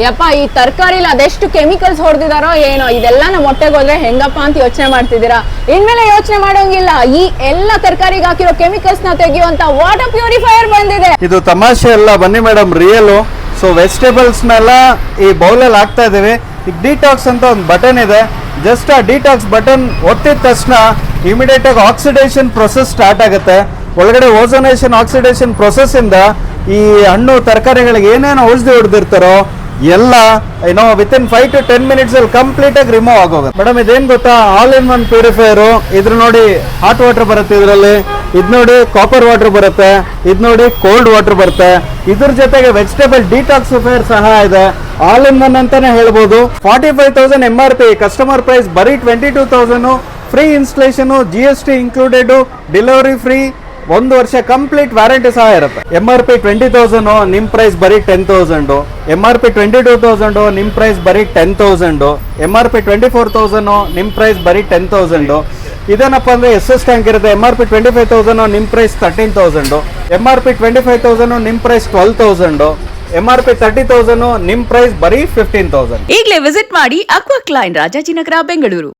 ಯಪ್ಪ ಈ ತರಕಾರಿಲಿ ಅದೆಷ್ಟು ಕೆಮಿಕಲ್ಸ್ ಹೊಡೆದಿದಾರೋ ಏನೋ, ಇದೆಲ್ಲ ನಮ್ಮ ಹೊಟ್ಟೆಗೆ ಹೋದ್ರೆ ಹೆಂಗಪ್ಪ ಅಂತ ಯೋಚನೆ ಮಾಡ್ತಿದ್ದೀರಾ. ಇನ್ಮೇಲೆ ಯೋಚನೆ ಮಾಡೋಂಗಿಲ್ಲ, ಈ ಎಲ್ಲ ತರಕಾರಿಗೆ ಹಾಕಿರೋ ಕೆಮಿಕಲ್ಸ್ ನ ತೆಗೆಯುವಂತ ವಾಟರ್ ಪ್ಯೂರಿಫೈಯರ್ ಬಂದಿದೆ. ಇದು ತಮಾಷೆ ಅಲ್ಲ, ಬನ್ನಿ ಮೇಡಮ್, ರಿಯಲ್. ಸೊ ವೆಜಿಟೇಬಲ್ಸ್ ನೆಲ್ಲ ಈ ಬೌಲಲ್ಲಿ ಹಾಕ್ತಾ ಇದೀವಿ. ಈಗ ಡಿಟಾಕ್ಸ್ ಅಂತ ಒಂದು ಬಟನ್ ಇದೆ. ಜಸ್ಟ್ ಆ ಡಿಟಾಕ್ಸ್ ಬಟನ್ ಒತ್ತಿದ ತಕ್ಷಣ ಇಮಿಡಿಯೇಟ್ ಆಗಿ ಆಕ್ಸಿಡೇಷನ್ ಪ್ರೊಸೆಸ್ ಸ್ಟಾರ್ಟ್ ಆಗುತ್ತೆ. ಒಳಗಡೆ ಓಝೋನೇಷನ್ ಆಕ್ಸಿಡೇಷನ್ ಪ್ರೊಸೆಸ್ ಇಂದ ಈ ಹಣ್ಣು ತರಕಾರಿಗಳಿಗೆ ಏನೇನು ಔಷಧಿ ಹೊಡೆದಿರ್ತಾರೋ ಎಲ್ಲ ಏನೋ ವಿತಿನ್ 5 to 10 minutes ಅಲ್ಲಿ ಕಂಪ್ಲೀಟ್ ಆಗಿ ರಿಮೂವ್ ಆಗೋಗುತ್ತೆ. ಮೇಡಮ್ ಇದೇನ್ ಗೊತ್ತಾ, ಆಲ್ ಇನ್ ಒನ್ ಪ್ಯೂರಿಫೈಯರ್. ಇದ್ರ ನೋಡಿ ಹಾಟ್ ವಾಟರ್ ಬರುತ್ತೆ ಇದರಲ್ಲಿ, ಇದ್ ನೋಡಿ ಕಾಪರ್ ವಾಟರ್ ಬರುತ್ತೆ, ಇದ್ ನೋಡಿ ಕೋಲ್ಡ್ ವಾಟರ್ ಬರುತ್ತೆ. ಇದ್ರ ಜೊತೆಗೆ ವೆಜಿಟೇಬಲ್ ಡಿಟಾಕ್ಸಿಫೈಯರ್ ಸಹ ಇದೆ. ಆಲ್ ಇನ್ ಒನ್ ಅಂತಾನೆ ಹೇಳ್ಬೋದು. 45,000 MRP, ಕಸ್ಟಮರ್ ಪ್ರೈಸ್ ಬರೀ 22,000. Free installation, GST included, delivery free, 1 ವರ್ಷ ಕಂಪ್ಲೀಟ್ ವ್ಯಾರಂಟಿ ಸಹ ಇರುತ್ತೆ. MRP 20,000, ನಿಮ್ ಪ್ರೈಸ್ ಬರೀ 10,000. MRP 22,000, ನಿಮ್ ಪ್ರೈಸ್ ಬರೀ 10,000. MRP 24,000, ನಿಮ್ ಪ್ರೈಸ್ ಬರೀ 10,000. ಇದೇನಪ್ಪ ಅಂದ್ರೆ SS ಟ್ಯಾಂಕ್ ಇರುತ್ತೆ. MRP 25,000, ನಿಮ್ ಪ್ರೈಸ್ 13,000. MRP 25,000, ನಿಮ್ ಪ್ರೈಸ್ 12,000. MRP 30,000, ನಿಮ್ ಪ್ರೈಸ್ ಬರೀ 15,000. ಈಗಲೇ ವಿಸಿಟ್ ಮಾಡಿ ಅಕ್ವಾ ಕ್ಲೈನ್, ರಾಜಾಜಿನಗರ, ಬೆಂಗಳೂರು.